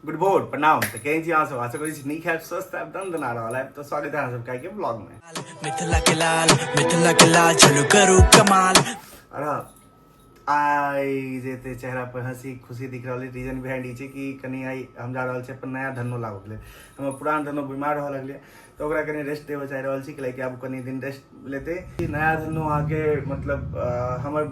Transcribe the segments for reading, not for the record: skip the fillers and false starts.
Good भोर प्रणाम तो कहीं जी अहाँ सब आशा करी छी नीक हैब स्वस्थ हैब दन दना रहल हैब तो स्वागत है अहाँ सबके के ब्लॉग में। मिथिला के लाल चलो करू कमाल। और हाँ, आई जेते चेहरा पर हंसी खुशी दिख रहा है। रीजन बिहाइंड ई छै कि कनी आई हम जा रहल छी अपन नया धनो लाबऽ के लेल। हमर पुरान धनो बीमार रहऽ लगलै तो ओकरा कनी रेस्ट देबऽ चाहि रहल छी कि आब कनी दिन रेस्ट लेते। नया धनो अहाँके मतलब हमर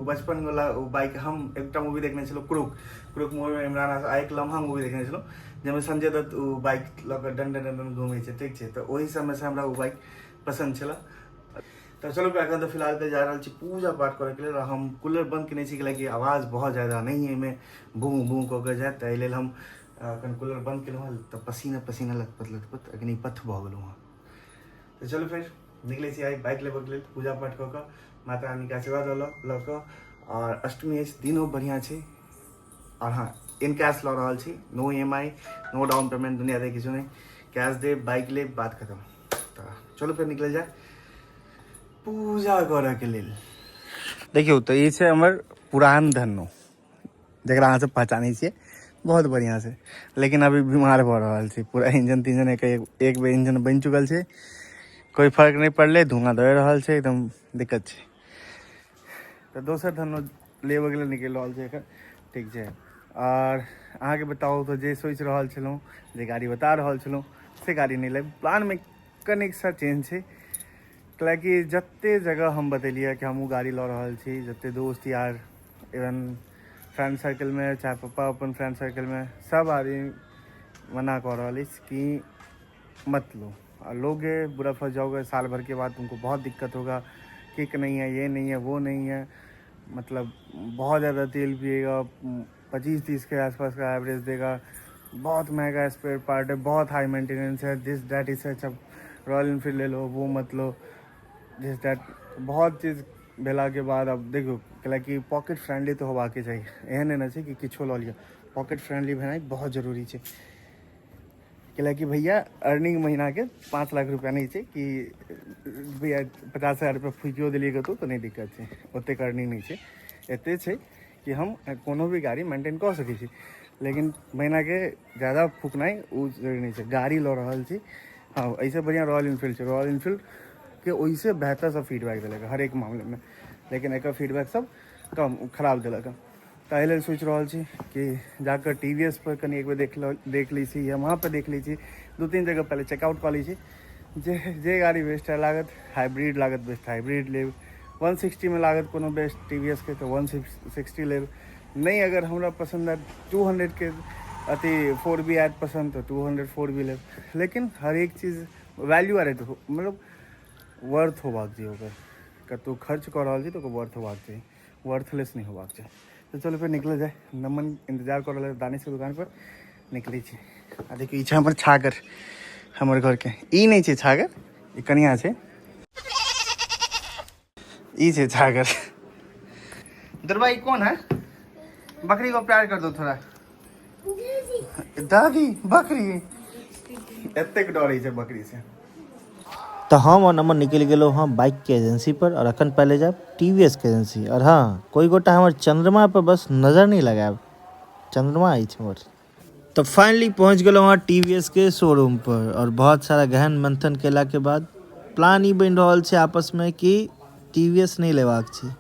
बचपन वाला बाइक हम एकटा मूवी देखने छलहुँ क्रूक मूवी में इमरान हाशमी एक लम्हा मूवी देखने छलहुँ जाहिमे संजय दत्त बाइक लऽ कऽ डंडन डंडन घूमै छै, ठीक छै। तो ओहि समय से हमरा बाइक पसंद छला। तो चलो एखन तो फिलहाल पे जा रहा पूजा पाठ करे के लिए। हम कूलर बंद केने छी कि आवाज़ बहुत ज़्यादा नहीं है में बूँ बूँ कऽ के जाए ताहि लेल हम एखन कूलर बंद केलहुँ हँ। तो पसीना पसीना लथपथ अग्नि पथ भऽ गेलहुँ हँ। तो चलो फिर निकले छी आई बाइक लेबऽ के लेल पूजा पाठ कऽ कऽ माता रानी के आशीर्वाद लऽ कऽ। और अष्टमी अछि, दिनो बढ़िया छै। और हाँ, इन कैश लऽ रहल छी, no EMI no down payment, दुनिया दे किछु नहीं, कैश दे बाइक ले बात खत्म। तो चलो फिर निकल जाए पूजा करऽ के लेल। देखियो तो ये छै हमर पुरान धनो जकरा अहाँ सब पहचानै छियै बहुत बढ़िया से, लेकिन अभी बीमार भऽ रहल छै। पूरा इंजन तींजन एक बेर इंजन बनि चुकल छै, कोई फर्क नहीं पड़ले, धुआं दे रहल छै, एकदम दिक्कत छै। तो दोसर धनो लेबऽ के लेल निकलि रहल छै एखन, ठीक छै। और अहाँके बताउ तो जे सोचि रहल छलहुँ जे गाड़ी बता रहल छलहुँ से गाड़ी नहीं लेब। प्लान में कनिक सा चेंज छै कि जत्ते जगह हम बतेलिए कि हमहूँ गाड़ी लऽ रहल छी, जत्ते दोस्त यार इवन फ्रेंड सर्कल में चाहे पप्पा अपन फ्रेंड सर्कल में सब आदमी मना कर रहा है कि मत लो, और लोगे बुरा फंस जाओगे, साल भर के बाद तुमको बहुत दिक्कत होगा, किक नहीं है, ये नहीं है, वो नहीं है, मतलब बहुत ज़्यादा तेल पिएगा, 25-30 के आसपास का एवरेज देगा, बहुत महंगा स्पेयर पार्ट है, बहुत हाई मेंटेनेंस है, दिस डैट इस अच्छा रॉयल इनफील्ड ले लो, वो मत लो, दिस डैट बहुत चीज़ भेला के बाद अब देखो कि पॉकेट फ्रेंडली तो होबाक चाहिए। एहन नहीं छै कि किछो लऽ लिअ, पॉकेट फ्रेंडली भेनाइ बहुत जरूरी छै। कि भैया अर्निंग महीना के 5 लाख रुपया नहीं छै कि भैया 50,000 रुपया फूकियो दिलिए कतौ तो नहीं दिक्कत छै, ओतेक अर्निंग नहीं छै। एते छै कि हम कोनो भी गाड़ी मेंटेन कऽ सकै छी, लेकिन महीना के ज़्यादा फूकनाइ उ जरूरी नहीं छै। गाड़ी लऽ रहल छी, हाँ ऐसे बढ़िया रॉयल इनफील्ड छै, रॉयल इनफील्ड के ओइसे बेहतर सब फीडबैक दिलक हर एक मामले में, लेकिन एक फीडबैक सब कम खराब दिलक। ताहि लेल सोचि रहल छी कि जाकर TVS पर कनी एक बेर देख ली छी, या वहाँ पर देख ली छी, 2-3 जगह पहले चेकआउट कऽ ली छी। जे गाड़ी बेस्ट है लागत हाइब्रिड लागत बेस्ट हाइब्रिड लेब, 160 में लागत कोनो बेस्ट TVS के तो 160 लेब, नहीं अगर हमरा पसंद है 200 के अति 4B आयत पसंद तो 200 4B लेब। लेकिन हर एक चीज़ वैल्यू एडेड हो, मतलब वर्थ होबाक चाहिए। ओकर कतौ खर्च कर रहल छी तो ओकर वर्थ होबाक चाहिए, वर्थलेस नहीं होबाक चाहिए। तो चलो फिर निकल जाए, नमन इंतजार कर रहा है दानिश के दुकान पर, निकले छी। आ देखियो ई छै हमर छागर, हमर घर के ई नहीं छै छागर, ई कनिया छै, ई छै छागर। दरबा ई कौन है? बकरी को प्यार कर दो थोड़ा। दादी बकरी एतेक डरै छै बकरी से। तो हम और नमन निकल गए हाँ बाइक के एजेंसी पर, और अखन पहले जाए TVS के एजेंसी। और हाँ कोई गोटा हमारे चंद्रमा पर बस नज़र नहीं लगाए, चंद्रमा आई हमर। तो फाइनली पहुंच गए वहाँ TVS के शोरूम पर, और बहुत सारा गहन मंथन केला के बाद प्लान ही बन रहा है आपस में कि TVS नहीं लेवाक छै।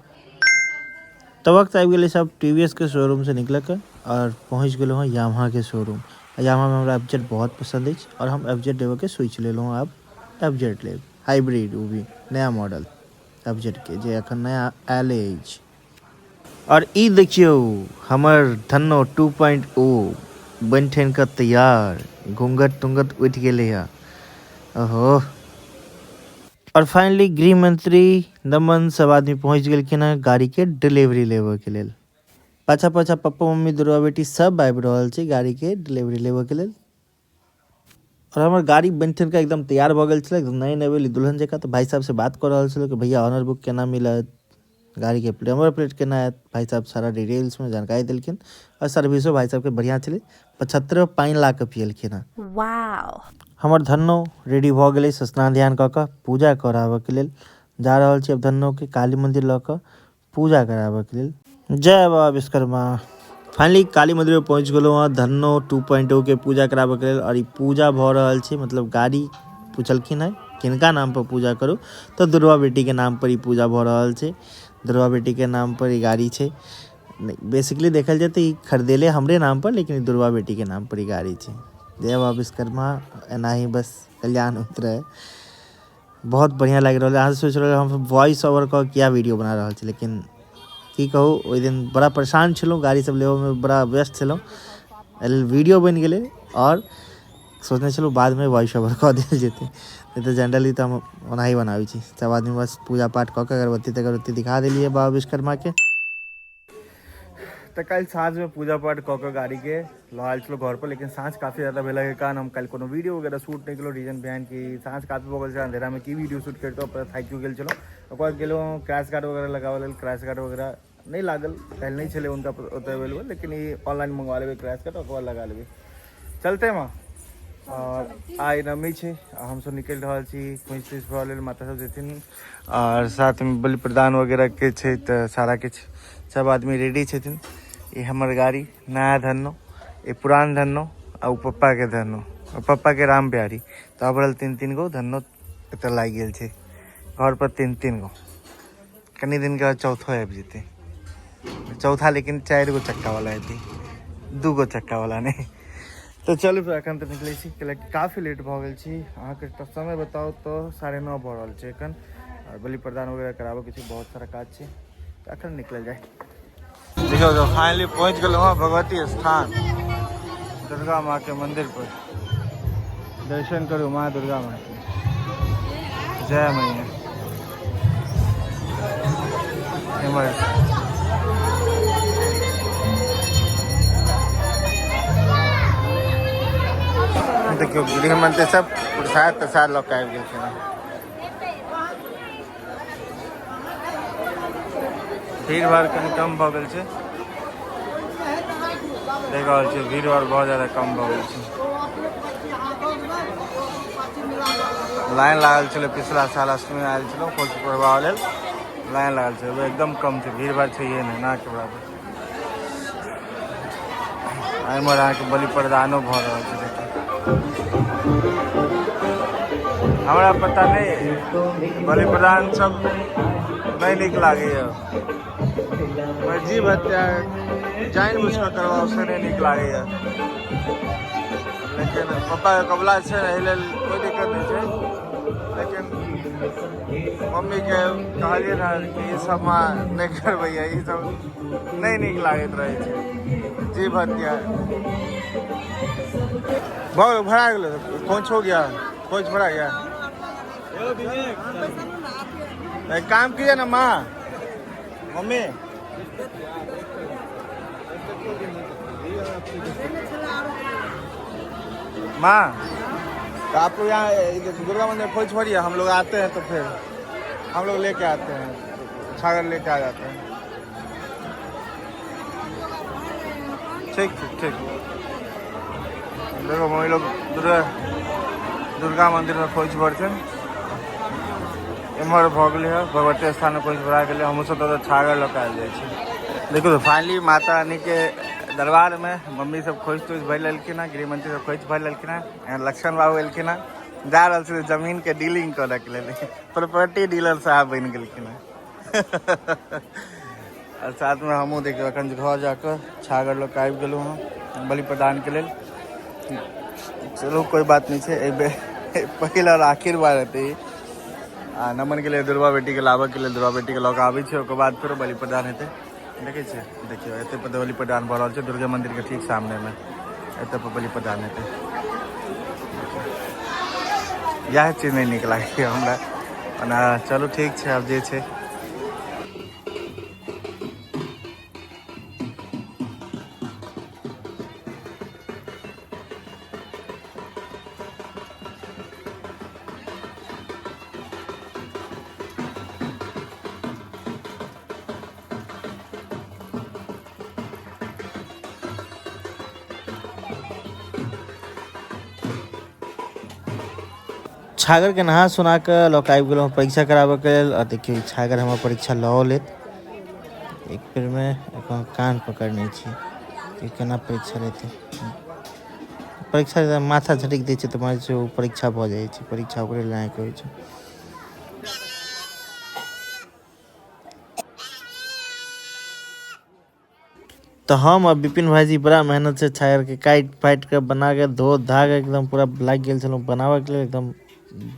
तो वक्त आबि गेलै सब TVS के शोरूम से निकल के, और पहुँच गए हाँ यामाहा के शोरूम। यामाहा में हमरा FZ बहुत पसंद है, और हम FZ लेवे के सोच ले अब FZ लेब हाइब्रिड, वो भी नया मॉडल FZ के जे अखन नया आयल अछि। और ई देखियो हमर धन्नो 2.0 बन ठन के तैयार, घूंघट तुंगट उठ गेले है। ओहो। और फाइनली गृह मंत्री नमन सब आदमी पहुँच गेलखिन है गाड़ी के डिलीवरी लेवे के लेल। पाछा पाछा पप्पा मम्मी दुर्गा बेटी सब आबि रहल छै गाड़ी के डिलीवरी लेवे के लेल। और हमार गाड़ी बन का एकदम तैयार भ गल, एकदम नए नए दुल्हन जगह। तो भाई साहब से बात कर रहा कि भैया ऑनर बुक केना मिलत, गाड़ी के नंबर प्लेट केना आयत। भाई साहब सारा डिटेल्स में जानकारी दिलखिन, और सर्विसो भाई साहब के बढ़िया चले, 75 पाइन ला के पियलखिन है। हमार धन्नो रेडी भ गए, स्नान ध्यान क के पूजा कराबे के लेल जा रहल छी। अब धन्नो के काली मंदिर ल के पूजा कराबे के लेल। जय बाबा विश्वकर्मा। फाइनली काली मंदिर में पहुँच गलो वहाँ धन्नो 2.0 के पूजा कराबे के लेल। और ई पूजा भ रहल छै, मतलब गाड़ी पूछलखिन है किनका नाम पर पूजा करू, तो दुर्गा बेटी के नाम पर ई पूजा भ रहल छै। दुर्गा बेटी के नाम पर ई गाड़ी छै। बेसिकली देखल जाए तो ई खरीदेले हमरे नाम पर, लेकिन दुर्गा बेटी के नाम पर ई गाड़ी छै। जय बाबा विश्वकर्मा, एना ही बस कल्याण होत रहे। बहुत बढ़िया लग रहा है। अहाँ सोच रहे हम वॉइस ओवर का क्या वीडियो बना रहा छे, लेकिन की कहूँ ओहि दिन बड़ा परेशान छलूँ, गाड़ी सब लेवे में बड़ा व्यस्त छलूँ। वीडियो बन गए और सोचने छलूँ बाद में वॉइस ओवर कऽ देल जेतै, नहीं तो जनरली तो हम ओनाही बनाबै छी। सब आदमी बस पूजा पाठ कऽ के अगरबत्ती दिखा दिलिए बाबा विश्वकर्मा के। तो कल साँझ में पूजा पाठ कऽ के गाड़ी के लायल छलो घर पर, लेकिन साँझ काफ़ी ज़्यादा भेला के कारण हम कल कोनो वीडियो वगैरह शूट नहीं कलो। रीजन बिहाइंड कि साँझ काफ़ी भऽ गेल, अंधेरा में की वीडियो शूट करते थाकि गेल छलो। ओकर बाद गेलो क्रैश गार्ड वगैरह लगावे लेल, क्रैश गार्ड वगैरह नहीं लागल, पहले नहीं छले उनका ओतऽ अवेलेबल, लेकिन ये ऑनलाइन मंगवा लेबे क्रैश गार्ड, ओकर बाद लगा लेबे। चलते माँ और आई नमी छे, हम सब निकल रहा छी खोज तोज भऽ लेल, माता सब जेथिन और साथ में बलि प्रदान वगैरह के छे, तो सारा किछ सब आदमी रेडी छथिन। ये हमर गाड़ी नया धन्नो, ये पुरान धन्नो और पप्पा के धन्नो, और पप्पा के राम प्यारी। तो अब रहल 3-3 गो धन्नो एतऽ लागि गेल छे घर पर, 3-3 गो। कनी दिन के बाद चौथो आबि जेतै, चौथा लेकिन 4 गो चक्का वाला हेतै, 2 गो चक्का वाला नहीं। तो चलू फिर एखन तऽ निकलै छी, कैलाकि काफ़ी लेट भऽ गेल छी। अहाँके समय बताओ तो 9:30 भऽ रहल छै एखन, और बलि प्रदान वगैरह कराबऽ के छै, बहुत सारा काज छै, तो एखन निकल जाए। देखो तो फाइनली पहुंच गए वहाँ भगवती स्थान, दुर्गा माँ के मंदिर पर। दर्शन करो माँ दुर्गा माँ के, जय मैया। देखियो गृह मंत्री सब प्रसाद प्रसाद लऽ के आबि गेल छै। भीड़ भाड़ कनि कम भऽ गेल छै, देख रहल छियै भीड़ भाड़ बहुत ज़्यादा कम भऽ गेल छै। लाइन लागल छलै पिछला साल अष्टमी आयल छलौ खोज करबा लेल, लाइन लागल छै, एकदम कम छै, भीड़ भाड़ छै नहीं ना के बराबर। एम्हर अहाँके बलि प्रदानो भऽ रहल छै। हमरा पता नहीं बलि प्रदान सब नहीं नीक लागैए, जीव हत्या जानबूझ कऽ करबाओ से नहीं नीक लागैए, लेकिन पप्पा के कबला छै एहि लेल कोई दिक्कत नहीं छै। लेकिन मम्मी के कहलिए ना कि ई सब नहीं करबैया, ई सब नहीं नीक लागैत रहे छै, जीव हत्या। भरा गेलो, खोज हो गया, खोज भरा गया। एक काम कीजिए ना माँ, मम्मी माँ, तो आप लोग यहाँ दुर्गा मंदिर खोज भरिए, हम लोग आते हैं तो फिर हम लोग लेके आते हैं, छागर लेके आ जाते हैं। ठीक ठीक ठीक। देखो मम्मी लोग दुर्गा मंदिर में खोज भरते हैं, एम्हर भऽ गेलै है भगवती स्थान में खोज भरा गेलै, हमहूँ सब तो छागर लऽ के आबि जाइ छी। देखो तो फाइनली माता रानी के दरबार में मम्मी सब खोज तोज भर लेलखिन हैं, गृह मंत्री सब खोज भर लेलखिन हैं, लक्ष्मण बाबू एलखिन हैं, जा रहल छै जमीन के डीलिंग करऽ के लेल, प्रॉपर्टी डीलर साहब बनि गेलखिन हैं। और साथ में हमहूँ देखियो अखन घर जाकर छागर लऽ के आबि गेलहुँ हँ बलि प्रदान के लेल। चलो कोई बात नहीं है, पहिल और आखिर बार हेतै आ नमन के लिए दुर्गा बेटी के लाबऽ के लिए दुर्गा बेटी के लऽ के आबै छै, ओकर बाद फेर बलि प्रदान हेतै। देखै छियै, देखियो एते पर बलि प्रदान भऽ रहल छै दुर्गा मंदिर के ठीक सामने में, एते पर बलि प्रदान हेतै। यह चीज नहीं नीक लागैए हमरा, ओना चलू ठीक छै, आब जे छै। छागर के नहा सुना के लऽ के आबि गेलहुँ परीक्षा कराबऽ के लेल। और देखियो छागर हमर परीक्षा लऽ लेत, एक बेर में एखन कान पकड़ने छी। कि केना परीक्षा रहते। परीक्षा माथा झटक दै छै तऽ मारै छै परीक्षा भऽ जाइ छै, परीक्षा ओकरे लायक होइ छै। तो हम और विपिन भाईजी बड़ा मेहनत से छागर के काट फाइट के बना के धो धा के एकदम पूरा लाग गेल छलौं बनाबे के लिए। एकदम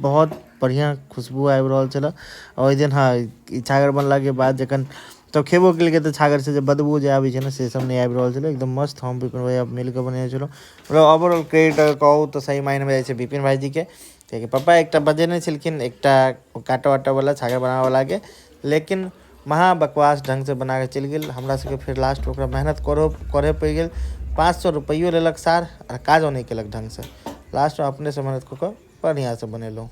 बहुत बढ़िया खुशबू आबि रहल छल। और ओहि दिन हाँ ई छागर बनला के बाद जखन तो खेबो केलकै तऽ छागर से जे बदबू जे आबै छै ने से सब नहीं आबि रहल छलै। एकदम मस्त हम विपिन भाई मिल के बनेने छलौं। मतलब ओवरऑल क्रेडिट कहू तऽ सही मायने में जाइ छै विपिन भाईजी के, कियाकि पप्पा एकटा बजेने छलखिन एकटा काटा वाटा वाला छागर बनाबे वाला के, लेकिन महा बकवास ढंग से बना के चलि गेल। हमरा सबके फिर लास्ट ओकरा मेहनत करे पड़ि गेल। 500 रुपैयो लेलक सार आ काजो नहीं केलक ढंग से। लास्ट में अपने से मेहनत कऽ बढ़िया से बनेलहुँ।